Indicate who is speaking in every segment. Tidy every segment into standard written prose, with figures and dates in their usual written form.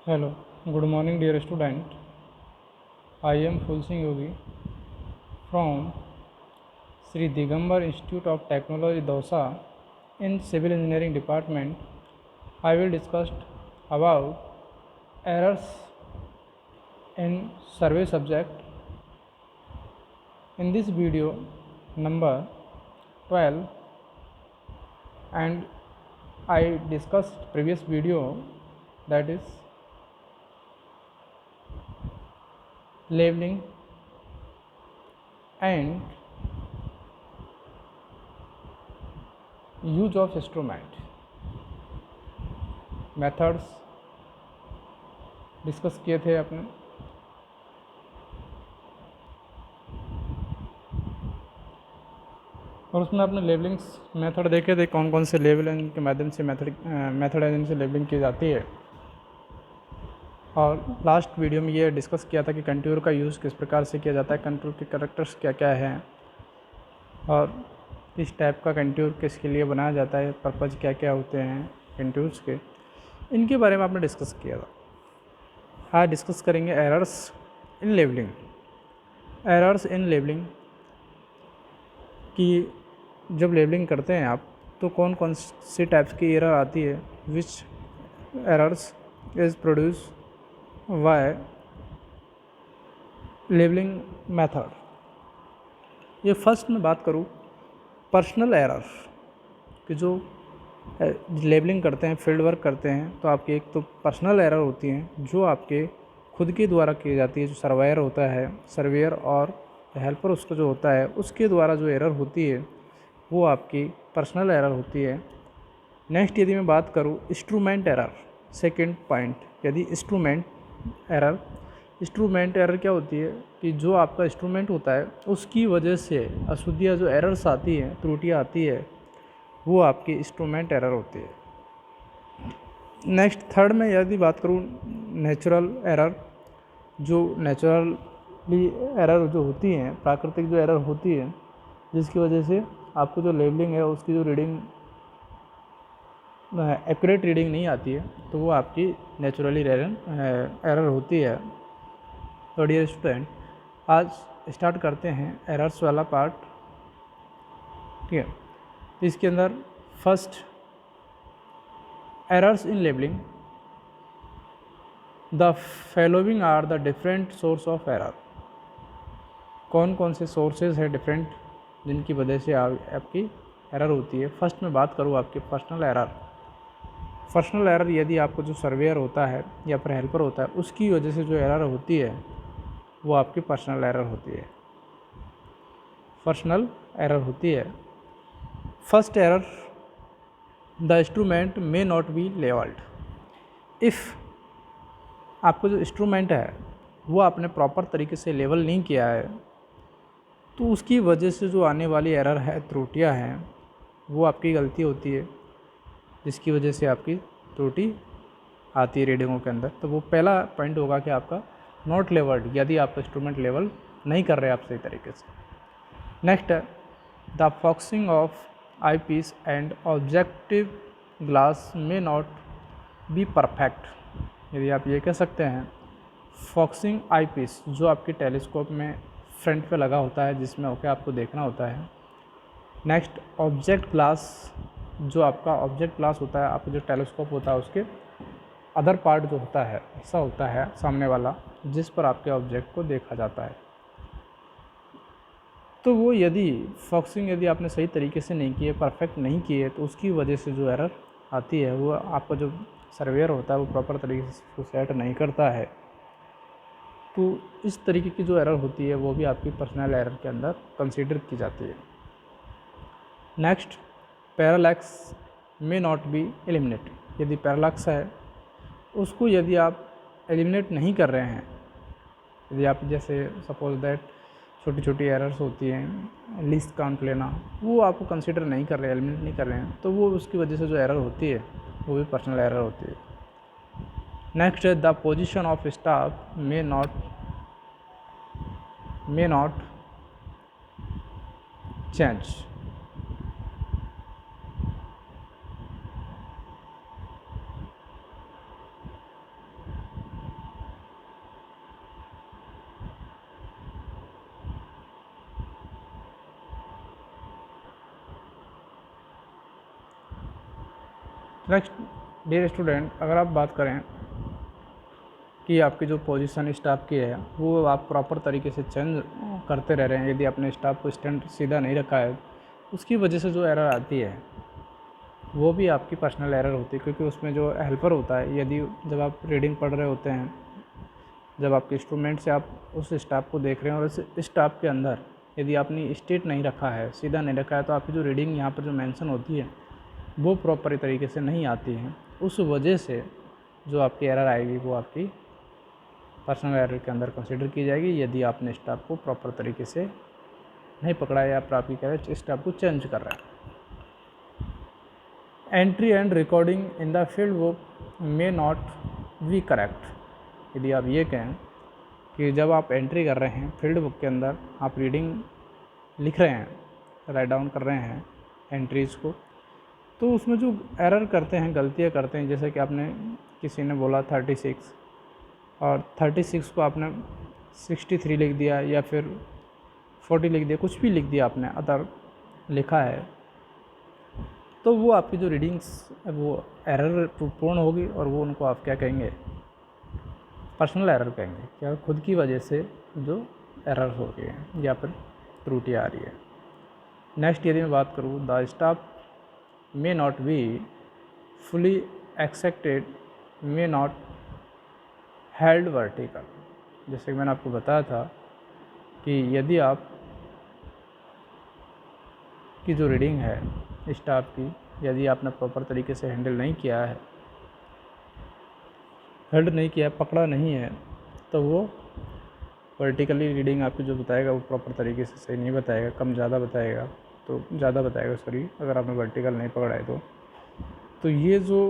Speaker 1: Hello, good morning, dear student. I am Phul Singh Yogi from Sri Digambar Institute of Technology, Dausa, in Civil Engineering Department. I will discuss about errors in survey subject. In this video number 12, and I discussed previous video, that is labeling and use of instrument methods discuss किए थे अपने। और उसमें आपने labellings method देखे थे, कौन कौन से लेबलिंग के माध्यम से मेथड है जिनसे लेबलिंग की जाती है। और लास्ट वीडियो में ये डिस्कस किया था कि कंटूर का यूज़ किस प्रकार से किया जाता है, कंटूर के कैरेक्टर्स क्या क्या हैं और इस टाइप का कंटूर किसके लिए बनाया जाता है, पर्पज़ क्या क्या होते हैं कंटूर्स के, इनके बारे में आपने डिस्कस किया था। आज डिस्कस करेंगे errors in labelling. Errors in labelling कि जब लेबलिंग करते हैं आप तो कौन कौन सी टाइप्स की एरर आती है, which errors is produce by labelling method. ये फर्स्ट में बात करूँ पर्सनल एरर कि जो लेबलिंग करते हैं, फील्ड वर्क करते हैं, तो आपकी एक तो पर्सनल एरर होती हैं जो आपके खुद के द्वारा की जाती है। जो सर्वेयर होता है, सर्वेयर और हेल्पर उसका जो होता है, उसके द्वारा जो एरर होती है वो आपकी पर्सनल एरर होती है। नेक्स्ट यदि मैं बात करूँ इंस्ट्रूमेंट एरर, सेकंड पॉइंट, यदि इंस्ट्रूमेंट एरर क्या होती है कि जो आपका इंस्ट्रूमेंट होता है उसकी वजह से अशुद्धियाँ जो एरर्स आती हैं, त्रुटियाँ आती है, वो आपकी इंस्ट्रूमेंट एरर होती है। नेक्स्ट थर्ड में यदि बात करूँ नेचुरल एरर, जो नेचुरली एरर जो होती हैं, प्राकृतिक जो एरर होती है जिसकी वजह से आपको जो लेबलिंग है उसकी जो रीडिंग एक्यूरेट रीडिंग नहीं आती है, तो वो आपकी नेचुरली एरर होती है। तो डियर स्टूडेंट, आज स्टार्ट करते हैं एरर्स वाला पार्ट। ठीक है, इसके अंदर first errors in levelling, the following are the different source of error. कौन कौन से सोर्सेज है डिफरेंट जिनकी वजह से आपकी एरर होती है। फर्स्ट में बात करूँ आपके पर्सनल एरर। पर्सनल एरर यदि आपको जो सर्वेयर होता है या फिर हेल्पर होता है उसकी वजह से जो एरर होती है वो आपकी पर्सनल एरर होती है। पर्सनल एरर होती है। First error, the instrument may not be levelled. If आपको जो इंस्ट्रूमेंट है वो आपने प्रॉपर तरीके से लेवल नहीं किया है तो उसकी वजह से जो आने वाली एरर है, त्रुटियां हैं, वो आपकी गलती होती है जिसकी वजह से आपकी त्रुटि आती है रीडिंगों के अंदर। तो वो पहला पॉइंट होगा कि आपका नॉट लेवल्ड, यदि आप इंस्ट्रूमेंट लेवल नहीं कर रहे आप सही तरीके से। Next, the focusing of eyepiece and objective glass may not be perfect. यदि आप ये कह सकते हैं फॉक्सिंग आई पीस जो आपके टेलीस्कोप में फ्रंट पे लगा होता है जिसमें होकर आपको देखना होता है। नेक्स्ट, ऑब्जेक्ट ग्लास, जो आपका ऑब्जेक्ट ग्लास होता है, आपका जो टेलीस्कोप होता है उसके अदर पार्ट जो होता है, ऐसा होता है सामने वाला जिस पर आपके ऑब्जेक्ट को देखा जाता है। तो वो यदि फॉक्सिंग यदि आपने सही तरीके से नहीं की है, परफेक्ट नहीं की है, तो उसकी वजह से जो एरर आती है वो आपका जो सर्वेयर होता है वो प्रॉपर तरीके से उसको सेट नहीं करता है। तो इस तरीके की जो एरर होती है वो भी आपकी पर्सनल एरर के अंदर कंसीडर की जाती है। नेक्स्ट, पैरालैक्स में नॉट बी एलिमिनेट। यदि पैरालैक्स है उसको यदि आप एलिमिनेट नहीं कर रहे हैं, यदि आप जैसे सपोज दैट छोटी छोटी एरर्स होती हैं, लिस्ट काउंट लेना, वो आपको कंसीडर नहीं कर रहे हैं, एलिमिनेट नहीं कर रहे हैं, तो वो उसकी वजह से जो एरर होती है वो भी पर्सनल एरर होती है। नेक्स्ट है the position of staff may not change. Next dear student, अगर आप बात करें कि आपकी जो पोजीशन स्टाफ की है वो आप प्रॉपर तरीके से चेंज करते रह रहे हैं, यदि आपने स्टाफ को स्टैंड सीधा नहीं रखा है, उसकी वजह से जो एरर आती है वो भी आपकी पर्सनल एरर होती है, क्योंकि उसमें जो हेल्पर होता है, यदि जब आप रीडिंग पढ़ रहे होते हैं, जब आपके इंस्ट्रूमेंट से आप उस स्टाफ को देख रहे हैं और उस स्टाफ के अंदर यदि आपने स्ट्रेट नहीं रखा है, सीधा नहीं रखा है, तो आपकी जो रीडिंग यहाँ पर जो मेंशन होती है वो प्रॉपर तरीके से नहीं आती है। उस वजह से जो आपकी एरर आएगी वो आपकी पर्सनल एरर के अंदर कंसिडर की जाएगी, यदि आपने स्टाफ को प्रॉपर तरीके से नहीं पकड़ा है या फिर आपकी क्या है स्टाफ को चेंज कर रहा है। Entry and recording in the field book may not B correct. यदि आप ये कहें कि जब आप एंट्री कर रहे हैं फील्ड बुक के अंदर, आप रीडिंग लिख रहे हैं, राइट डाउन कर रहे हैं एंट्रीज़ को, तो उसमें जो एरर करते हैं, गलतियाँ करते हैं, जैसे कि आपने किसी ने बोला 36 और 36 को आपने 63 लिख दिया या फिर 40 लिख दिया, कुछ भी लिख दिया आपने अदर लिखा है, तो वो आपकी जो रीडिंग्स वो एरर पूर्ण होगी और वो उनको आप क्या कहेंगे, पर्सनल एरर कहेंगे, क्या खुद की वजह से जो एरर हो रही है या फिर त्रुटि आ रही है। नेक्स्ट यदि मैं बात करूँ, the staff may not be fully accepted, may not held vertical. जैसे कि मैंने आपको बताया था कि यदि आप की जो रीडिंग है स्टाफ की, यदि आपने प्रॉपर तरीके से हैंडल नहीं किया है, हेल्ड नहीं किया है, पकड़ा नहीं है, तो वो वर्टिकली रीडिंग आपकी जो बताएगा वो प्रॉपर तरीके से सही नहीं बताएगा, कम ज़्यादा बताएगा, तो ज़्यादा बताएगा सॉरी, अगर आपने वर्टिकल नहीं पकड़ा है तो ये जो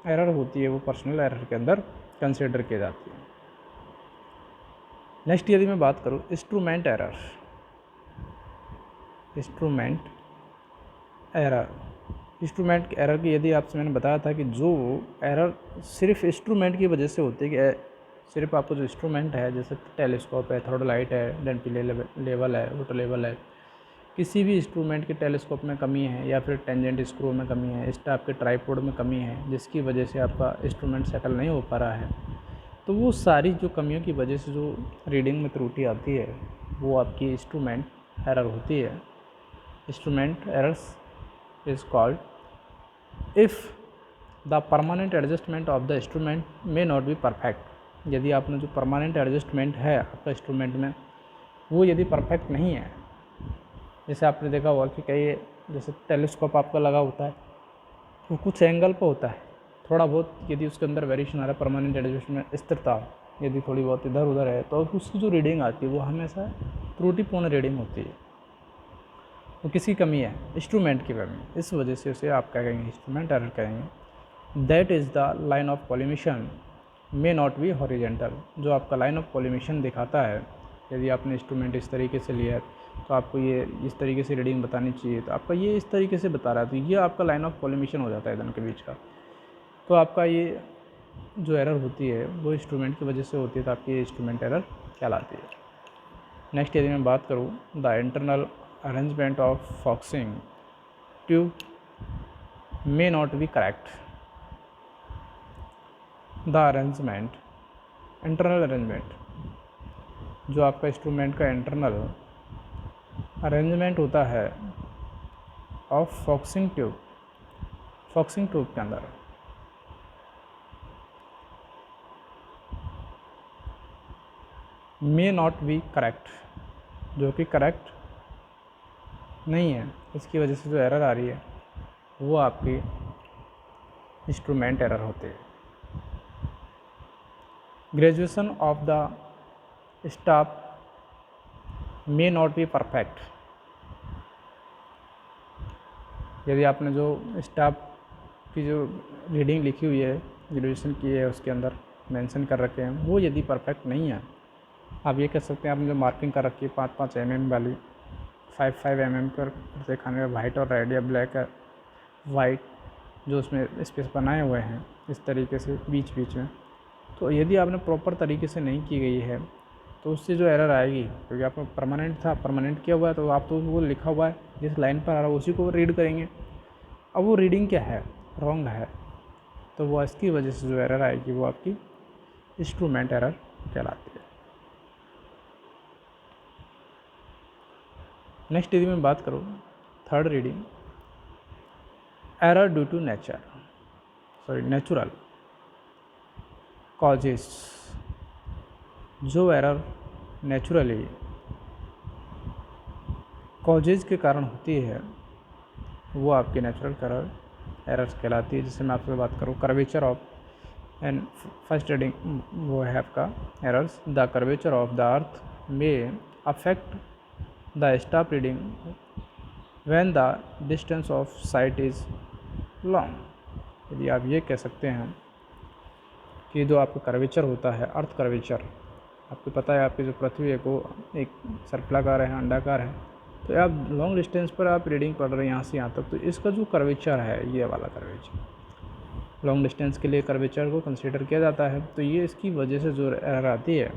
Speaker 1: एरर होती है वो पर्सनल एरर के अंदर कंसिडर की जाती है। नेक्स्ट यदि मैं बात करूँ इंस्ट्रूमेंट एरर, इंस्ट्रूमेंट एरर की यदि आपसे मैंने बताया था कि जो एरर सिर्फ इंस्ट्रूमेंट की वजह से होती है, कि सिर्फ आपको जो इंस्ट्रूमेंट है, जैसे टेलीस्कोप है, थर्मोलाइट है, डेंपी लेवल है, वोटर लेवल है, किसी भी इंस्ट्रूमेंट के टेलीस्कोप में कमी है या फिर टेंजेंट स्क्रू में कमी है, स्टाफ के ट्राइपॉड में कमी है, जिसकी वजह से आपका इंस्ट्रूमेंट सेटल नहीं हो पा रहा है, तो वो सारी जो कमियों की वजह से जो रीडिंग में त्रुटि आती है वो आपकी इंस्ट्रूमेंट एरर होती है। Instrument errors is called if the permanent adjustment of the instrument may not be perfect। यदि आपने जो परमानेंट एडजस्टमेंट है आपका इंस्ट्रूमेंट में वो यदि परफेक्ट नहीं है, जैसे आपने देखा होगा कि कई जैसे टेलीस्कोप आपका लगा होता है वो कुछ एंगल पर होता है, थोड़ा बहुत यदि उसके अंदर वेरिएशन आ रहा है, परमानेंट एडजस्टमेंट स्थिरता यदि थोड़ी बहुत इधर उधर है, तो उसकी जो रीडिंग आती है वो हमेशा त्रुटिपूर्ण रीडिंग होती है, वो किसी कमी है इंस्ट्रूमेंट की कमी, इस वजह से उसे आप क्या कहेंगे, इंस्ट्रूमेंट एरर कहेंगे। That is the line of collimation may not B horizontal. जो आपका लाइन ऑफ कॉलिमेशन दिखाता है, यदि आपने इंस्ट्रूमेंट इस तरीके से लिया है तो आपको ये इस तरीके से रीडिंग बतानी चाहिए, तो आपका ये इस तरीके से बता रहा है, तो ये आपका लाइन ऑफ कॉलिमेशन हो जाता है दोनों के बीच का, तो आपका ये जो एरर होती है वो इंस्ट्रूमेंट की वजह से होती है, तो आपकी इंस्ट्रूमेंट एरर कहलाती है। नेक्स्ट यदि मैं बात करूँ, the internal arrangement of focusing tube may not be correct। the arrangement, internal arrangement, जो आपका इंस्ट्रूमेंट का इंटरनल अरेंजमेंट होता है ऑफ फॉक्सिंग ट्यूब के अंदर मे नॉट बी करेक्ट, जो कि करेक्ट नहीं है, इसकी वजह से जो एरर आ रही है वो आपकी इंस्ट्रूमेंट एरर होती है। Graduation of the staff may not be perfect. यदि आपने जो स्टाफ की जो रीडिंग लिखी हुई है, ग्रेजुएशन की है, उसके अंदर मेंशन कर रखे हैं, वो यदि परफेक्ट नहीं है, आप ये कह सकते हैं आपने जो मार्किंग कर रखी है 5-5 mm वाली, 5-5 mm पर दिखाने में वाइट और रेड या ब्लैक वाइट जो उसमें स्पेस बनाए हुए हैं इस तरीके से बीच बीच में, तो यदि आपने प्रॉपर तरीके से नहीं की गई है तो उससे जो एरर आएगी, क्योंकि आपको परमानेंट किया हुआ है, तो आप तो वो लिखा हुआ है जिस लाइन पर आ रहा है उसी को रीड करेंगे। अब वो रीडिंग क्या है, रॉन्ग है तो वो इसकी वजह से जो एरर आएगी वो आपकी इंस्ट्रूमेंट एरर कहलाती है। नेक्स्ट यदि मैं बात करूँ third reading, error due to natural causes. जो एरर नेचुरली कॉजेज के कारण होती है वो आपकी नेचुरल एरर्स कहलाती है। जैसे मैं आपसे बात करूँ curvature of and first reading वो है आपका errors, the curvature of the earth में affect the staff reading when the distance of sight is long. यदि आप ये कह सकते हैं कि जो आपका कर्वेचर होता है अर्थ कर्वेचर, आपको पता है आपकी जो पृथ्वी है वो एक सर्कलाकार है, अंडाकार है, तो आप लॉन्ग डिस्टेंस पर आप रीडिंग पढ़ रहे हैं यहाँ से यहाँ तक, तो इसका जो कर्वेचर है ये वाला कर्वेचर लॉन्ग डिस्टेंस के लिए कर्वेचर को कंसीडर किया जाता है। तो ये इसकी वजह से जो एरर आती है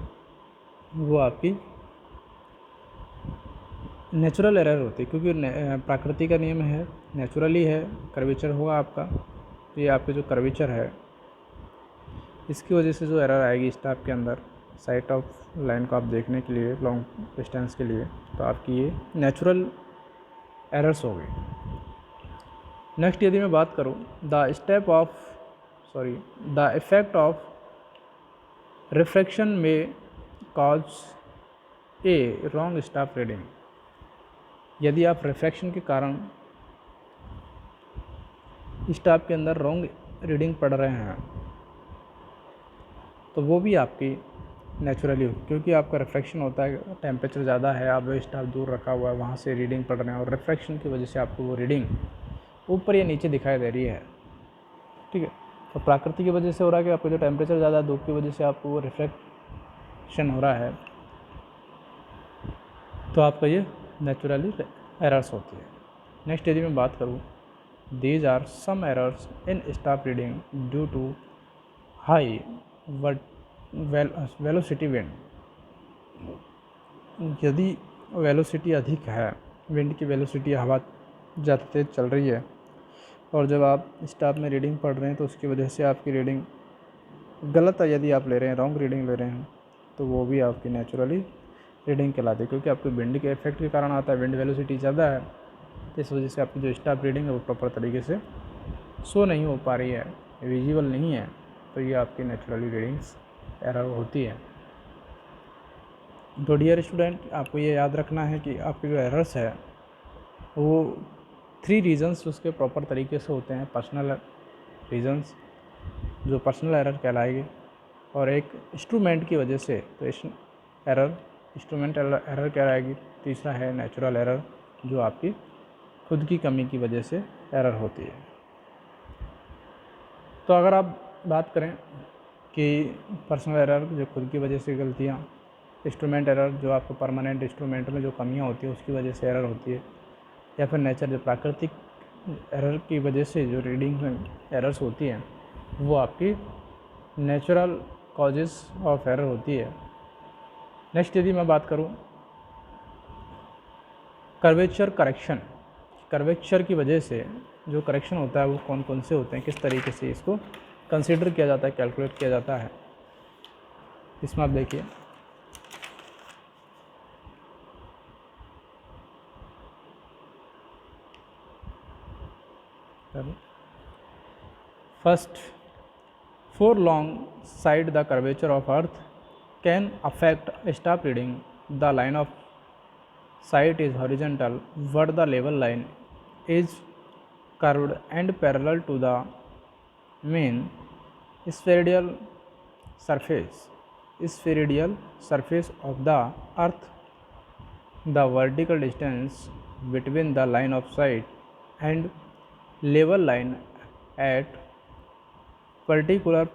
Speaker 1: वो आपकी नेचुरल एरर होती है, क्योंकि प्रकृति का नियम है नेचुरली है कर्वेचर होगा आपका। तो ये आपके जो कर्वेचर है इसकी वजह से जो एरर आएगी स्टाफ के अंदर साइट ऑफ लाइन को आप देखने के लिए लॉन्ग डिस्टेंस के लिए, तो आपकी ये नेचुरल एरर्स हो गई। नेक्स्ट यदि मैं बात करूँ द इफेक्ट ऑफ रिफ्रैक्शन में कॉज ए रॉन्ग स्टाफ रीडिंग। यदि आप रिफ्रैक्शन के कारण स्टाफ के अंदर रॉन्ग रीडिंग पढ़ रहे हैं तो वो भी आपकी नेचुरली हो, क्योंकि आपका रिफ्रैक्शन होता है, टेम्परेचर ज़्यादा है, आप वो स्टाफ दूर रखा हुआ है वहाँ से रीडिंग पढ़ रहे हैं और रिफ्रैक्शन की वजह से आपको वो रीडिंग ऊपर या नीचे दिखाई दे रही है। ठीक है, तो प्रकृति की वजह से हो रहा है कि आपको जो टेम्परेचर ज़्यादा है धूप की वजह से आपको वो रिफ्रैक्शन हो रहा है, तो आपका ये नेचुरली एरर्स होती है। नेक्स्ट यदि मैं बात करूँ, these are some errors in staff reading due to high velocity wind. यदि वेलोसिटी अधिक है, विंड की वेलोसिटी हवा ज़्यादा तेज़ चल रही है और जब आप स्टाफ में रीडिंग पढ़ रहे हैं तो उसकी वजह से आपकी रीडिंग गलत है, यदि आप ले रहे हैं रॉन्ग रीडिंग ले रहे हैं तो वो भी आपकी नेचुरली रीडिंग कहलाती है, क्योंकि आपके विंड के इफेक्ट के कारण आता है। विंड वेलोसिटी ज़्यादा है तो इस वजह से आपकी जो स्टाफ रीडिंग है वो प्रॉपर तरीके से शो नहीं हो पा रही है, विजिबल नहीं है, तो ये आपकी नेचुरली रीडिंग्स एरर होती है। तो डियर स्टूडेंट, आपको ये याद रखना है कि आपके जो एरर्स है वो 3 रीज़न्स उसके प्रॉपर तरीके से होते हैं। पर्सनल रीज़न्स जो पर्सनल एरर कहलाएगी, और एक इंस्ट्रूमेंट की वजह से तो इंस्ट्रूमेंट एरर कहलाएगी। तीसरा है नेचुरल एरर जो आपकी खुद की कमी की वजह से एरर होती है। तो अगर आप बात करें कि पर्सनल एरर जो खुद की वजह से गलतियाँ, इंस्ट्रूमेंट एरर जो आपको परमानेंट इंस्ट्रूमेंट में जो कमियाँ होती है उसकी वजह से एरर होती है, या फिर नेचर जो प्राकृतिक एरर की वजह से जो रीडिंग में एरर्स होती हैं वो आपकी नेचुरल कॉजेस ऑफ एरर होती है। नेक्स्ट यदि मैं बात करूँ कर्वेचर करेक्शन, कर्वेचर की वजह से जो करेक्शन होता है वो कौन कौन से होते हैं, किस तरीके से इसको कंसीडर किया जाता है, कैलकुलेट किया जाता है, इसमें आप देखिए। First, for long side the curvature of earth can affect staff reading. The line of sight is horizontal but the level line is curved and parallel to the main spheroidal surface of the earth. The vertical distance between the line of sight and level line at particular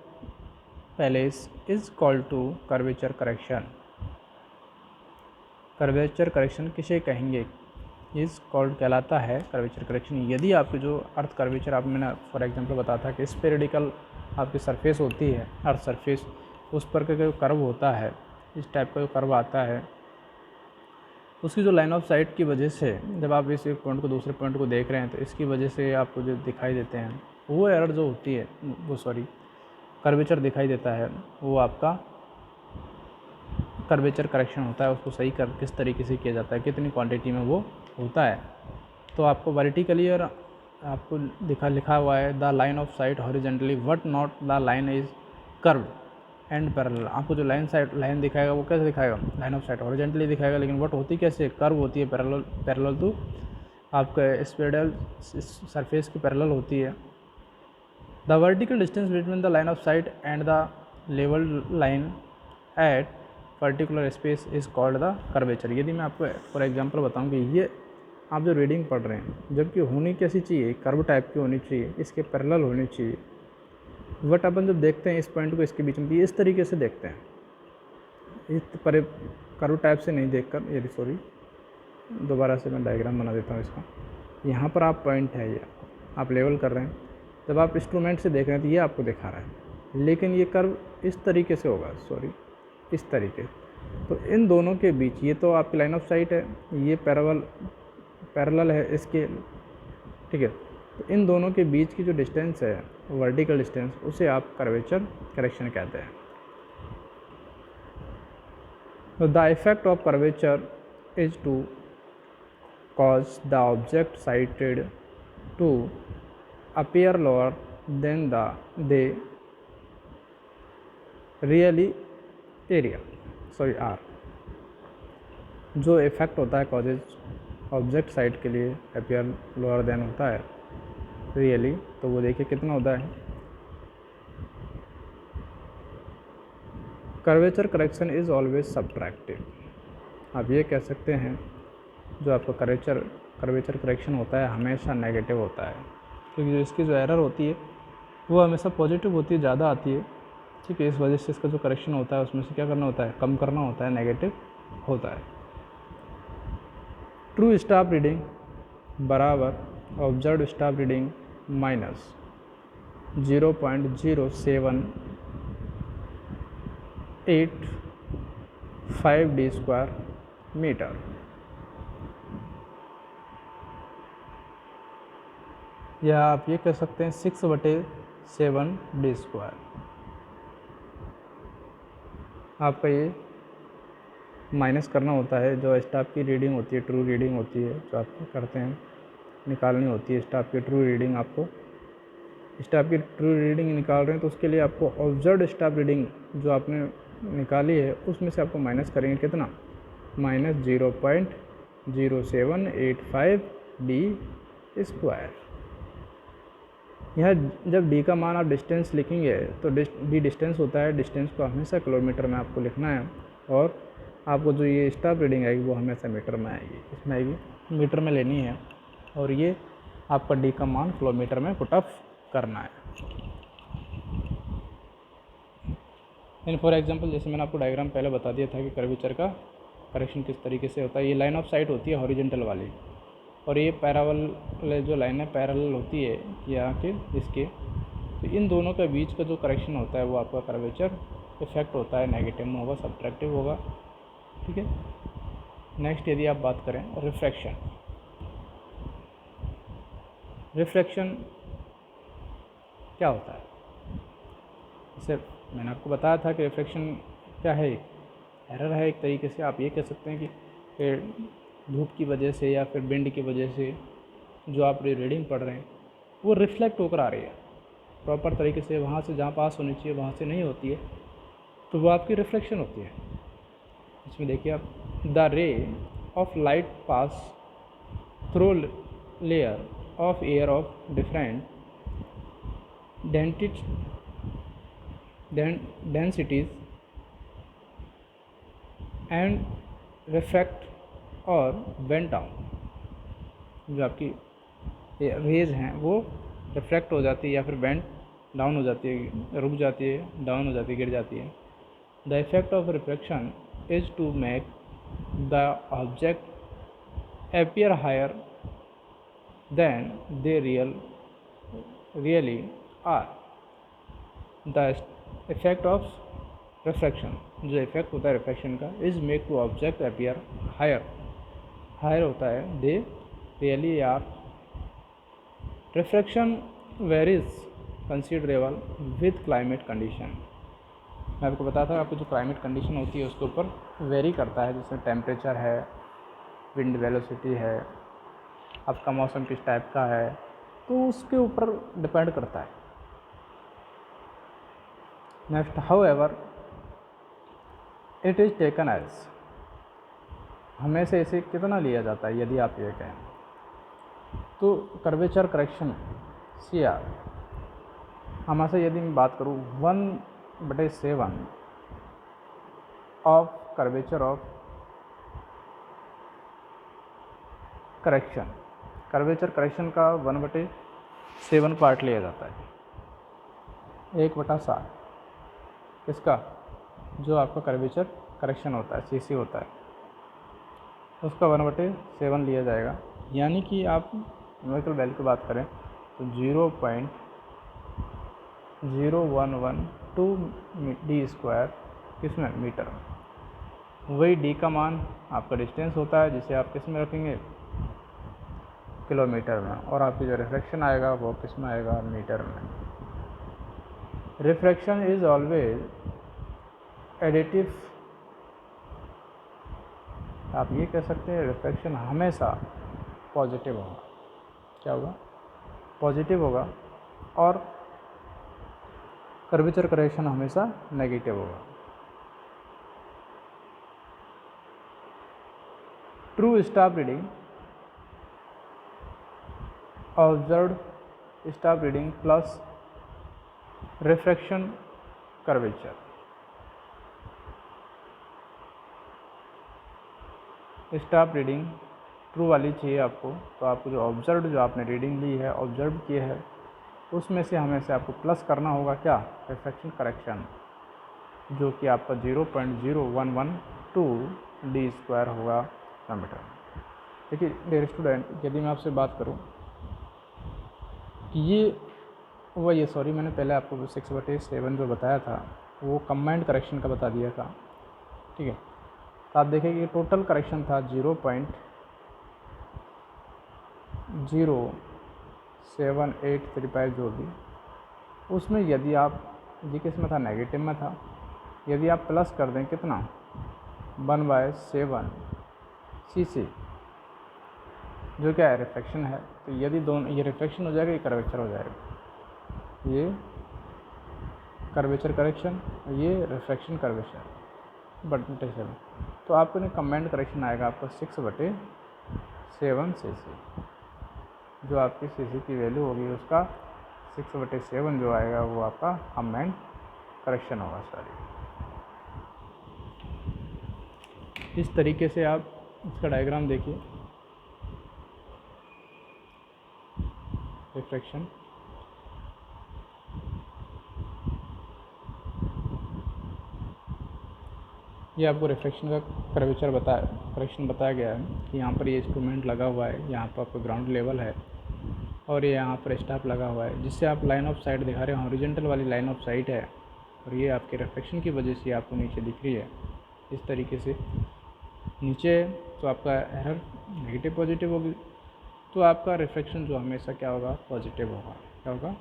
Speaker 1: place is called to curvature correction. Curvature correction किसे कहेंगे, इस called कहलाता है curvature correction. यदि आपके जो अर्थ curvature आप मैंने फॉर एग्जांपल बताया था कि स्फेरिकल आपकी सरफेस होती है अर्थ सरफेस, उस पर का जो कर्व होता है, इस टाइप का जो कर्व आता है, उसकी जो लाइन ऑफ साइट की वजह से जब आप इस एक पॉइंट को दूसरे पॉइंट को देख रहे हैं तो इसकी वजह से आपको जो दिखाई देते हैं वो एरर जो होती है, वो सॉरी कर्वेचर दिखाई देता है, वो आपका कर्वेचर करेक्शन होता है। उसको सही कर किस तरीके से किया जाता है, कितनी क्वांटिटी में वो होता है। तो आपको वर्टिकली और आपको लिखा हुआ है the line of site horizontally but not the line is curved and parallel. आपको जो लाइन दिखाएगा वो कैसे दिखाएगा, लाइन ऑफ साइट हॉरिजेंटली दिखाएगा, लेकिन वट होती कैसे, कर्व होती है, पैरेलल टू आपका स्पेडल सरफेस की पैरेलल होती है। The vertical distance between the line of site and the level line at particular space is called the curvature. यदि मैं आपको फॉर एग्जांपल बताऊं कि ये आप जो रीडिंग पढ़ रहे हैं, जबकि होनी कैसी चाहिए, कर्व टाइप की होनी चाहिए, इसके पैरेलल होनी चाहिए, बट अपन जब देखते हैं इस पॉइंट को इसके बीच में, इस तरीके से देखते हैं, इस पर कर्व टाइप से नहीं देखकर, ये सॉरी दोबारा से मैं डायग्राम बना देता हूँ इसका। यहाँ पर आप पॉइंट है, ये आप लेवल कर रहे हैं, जब आप इंस्ट्रूमेंट से देख रहे हैं तो ये आपको दिखा रहा है, लेकिन ये कर्व इस तरीके से होगा, सॉरी इस तरीके। तो इन दोनों के बीच, ये तो आपकी लाइन ऑफ साइट है, ये पैरेलल है इसके, ठीक है। तो इन दोनों के बीच की जो डिस्टेंस है, वर्टिकल डिस्टेंस, उसे आप कर्वेचर करेक्शन कहते हैं। तो the effect of curvature is to cause the object sighted to appear lower than they really are। जो इफेक्ट होता है कॉजेज ऑब्जेक्ट साइड के लिए अपियर लोअर देन होता है रियली, तो वो देखिए कितना होता है। Curvature correction is always subtractive. आप ये कह सकते हैं जो आपका कर्वेचर करेक्शन होता है हमेशा नेगेटिव होता है, क्योंकि जो इसकी जो एरर होती है वो हमेशा पॉजिटिव होती है, ज़्यादा आती है, ठीक है। इस वजह से इसका जो करेक्शन होता है उसमें से क्या करना होता है, कम करना होता है, नेगेटिव होता है। ट्रू स्टाफ रीडिंग बराबर observe staff reading minus 0.0785 d square metre, या आप ये कह सकते हैं 6/7 d स्क्वायर। आपका ये माइनस करना होता है, जो स्टाफ की रीडिंग होती है, ट्रू रीडिंग होती है, जो आप करते हैं निकालनी होती है स्टाफ की ट्रू रीडिंग। आपको स्टाफ की ट्रू रीडिंग निकाल रहे हैं तो उसके लिए आपको ऑब्जर्व्ड स्टाफ रीडिंग जो आपने निकाली है उसमें से आपको माइनस करेंगे कितना, माइनस 0.0785 d स्क्वायर। यहाँ जब d का मान आप डिस्टेंस लिखेंगे तो d डिस्टेंस होता है, डिस्टेंस को हमेशा किलोमीटर में आपको लिखना है, और आपको जो ये स्टाफ रीडिंग आएगी वो हमेशा मीटर में आएगी, इसमें आएगी मीटर में लेनी है, और ये आपका d का मान किलोमीटर में पुट अप करना है। इन फॉर एग्जांपल जैसे मैंने आपको डायग्राम पहले बता दिया था कि कर्वेचर का करेक्शन किस तरीके से होता है। ये लाइन ऑफ साइट होती है हॉरिजॉन्टल वाली, और ये पैरेलल जो लाइन है पैरेलल होती है यहाँ के इसके, तो इन दोनों के बीच का जो करेक्शन होता है वो आपका कर्वेचर इफेक्ट होता है, नेगेटिव में होगा, सब्ट्रैक्टिव होगा, ठीक है। नेक्स्ट यदि आप बात करें रिफ्रैक्शन, रिफ्रैक्शन क्या होता है, जैसे मैंने आपको बताया था कि रिफ्रैक्शन क्या है, एरर है एक तरीके से। आप ये कह सकते हैं कि धूप की वजह से या फिर विंड की वजह से जो आप रीडिंग पढ़ रहे हैं वो रिफ्लेक्ट होकर आ रही है प्रॉपर तरीके से, वहाँ से जहाँ पास होनी चाहिए वहाँ से नहीं होती है, तो वो आपकी रिफ्लेक्शन होती है। इसमें देखिए आप, the ray of light pass through layer of air of different densities and refract और bend down। जो आपकी रेज हैं वो रिफ्रैक्ट हो जाती है या फिर बेंड डाउन हो जाती है, रुक जाती है, डाउन हो जाती है, गिर जाती है। The effect of refraction is to make the object appear higher than they really are। The effect of refraction, जो इफेक्ट होता है रिफ्रैक्शन का, is make to object appear higher, higher होता है they really are. Refraction varies considerable with climate condition. मैं आपको बताया था आपको जो क्लाइमेट कंडीशन होती है उसके ऊपर वेरी करता है, जैसे टेम्परेचर है, विंड वेलोसिटी है, आपका मौसम किस टाइप का है, तो उसके ऊपर डिपेंड करता है। Next, however it is taken as, हमें से इसे कितना लिया जाता है यदि आप ये कहें तो कर्वेचर करेक्शन CR, हमारे से यदि मैं बात करूँ 1/7 of curvature of correction, curvature correction का 1/7 पार्ट लिया जाता है, 1/7 किसका, जो आपका कर्वेचर करेक्शन होता है CC होता है, उसका 1/7 लिया जाएगा। यानी कि आप न्यूमेरिकल वैल्यू की बात करें तो 0.0112 d² किसमें, मीटर। वही d का मान आपका डिस्टेंस होता है जिसे आप किस में रखेंगे, किलोमीटर में, और आपकी जो रिफ्रैक्शन आएगा वो किस में आएगा, मीटर में। रिफ्रैक्शन इज ऑलवेज एडिटिव, आप ये कह सकते हैं रिफ्रैक्शन हमेशा पॉजिटिव होगा। क्या होगा, पॉजिटिव होगा, और कर्वेचर करेक्शन हमेशा नेगेटिव होगा। True staff reading, observed staff reading plus refraction curvature. Staff reading true वाली चाहिए आपको, तो आपको जो ऑब्जर्व्ड, जो आपने रीडिंग ली है, ऑब्जर्व किए है, उसमें से हमें से आपको प्लस करना होगा क्या, रिफ्रैक्शन करेक्शन, जो कि आपका 0.0112 d² होगा मीटर। देखिए डियर स्टूडेंट, यदि मैं आपसे बात करूं कि मैंने पहले आपको 6/7 जो बताया था वो कंबाइंड करेक्शन का बता दिया था, ठीक है। तो आप देखेंगे टोटल करेक्शन था 0.07835 जो भी, उसमें यदि आप ये किस में था, नेगेटिव में था, यदि आप प्लस कर दें कितना, 1/7 CC, जो क्या है, रिफ्रैक्शन है, तो यदि दोनों, ये रिफ्रैक्शन हो जाएगा, ये कर्वेचर हो जाएगा, ये कर्वेचर करेक्शन, ये रिफ्रैक्शन कर्वेचर बट7, तो आपको ना कंबाइंड करेक्शन आएगा आपका 6/7 CC, जो आपकी CC की वैल्यू होगी उसका 6/7 जो आएगा वो आपका कंबाइंड करेक्शन होगा सारी। इस तरीके से आप इसका डायग्राम देखिए, रिफ्रैक्शन, ये आपको रिफ्रैक्शन का करेक्शन बताया गया है कि यहाँ पर ये इंस्ट्रूमेंट लगा हुआ है, यहाँ पर आपका ग्राउंड लेवल है, और ये यहाँ पर स्टाफ लगा हुआ है, जिससे आप लाइन ऑफ साइट दिखा रहे हैं, हॉरिजॉन्टल वाली लाइन ऑफ साइट है, और ये आपके रिफ्रैक्शन की वजह से आपको नीचे दिख रही है इस तरीके से नीचे, तो आपका एरर नेगेटिव पॉजिटिव होगी, तो आपका रिफ्रैक्शन जो हमेशा क्या होगा, पॉजिटिव होगा। क्या होगा,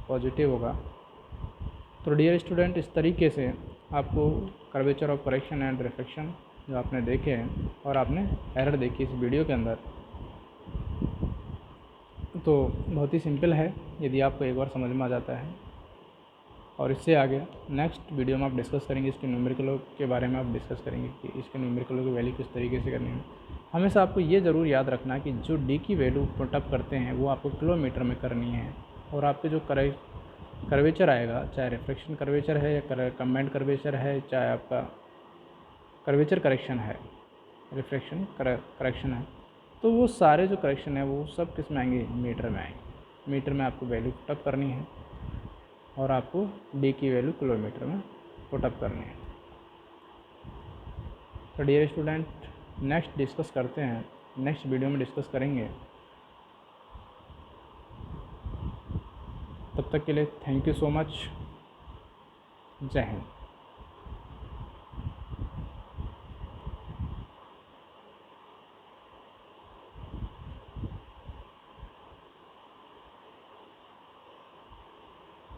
Speaker 1: पॉजिटिव होगा। तो डियर स्टूडेंट, इस तरीके से आपको curvature of correction and refraction जो आपने देखे हैं और आपने एरर देखी इस वीडियो के अंदर, तो बहुत ही सिंपल है यदि आपको एक बार समझ में आ जाता है। और इससे आगे नेक्स्ट वीडियो में आप डिस्कस करेंगे, इसके न्यूमेरिकलों के बारे में आप डिस्कस करेंगे कि इसके न्यूमेरिकलों की वैल्यू किस तरीके से करनी है। हमेशा आपको ये ज़रूर याद रखना है कि जो डी की वैल्यू पुटअप करते हैं वो आपको किलोमीटर में करनी है, और आपके जो कर्वेचर आएगा, चाहे रिफ्रैक्शन कर्वेचर है या कंबाइंड कर्वेचर है, चाहे आपका कर्वेचर करेक्शन है, रिफ्रैक्शन करेक्शन है, तो वो सारे जो करेक्शन है वो सब किस में आएंगे, मीटर में आएंगे। मीटर में आपको वैल्यू पुटअप करनी है और आपको डी की वैल्यू किलोमीटर में पुटअप करनी है। तो डियर स्टूडेंट, नेक्स्ट डिस्कस करते हैं, नेक्स्ट वीडियो में डिस्कस करेंगे। तब तक के लिए थैंक यू सो मच। जय हिंद।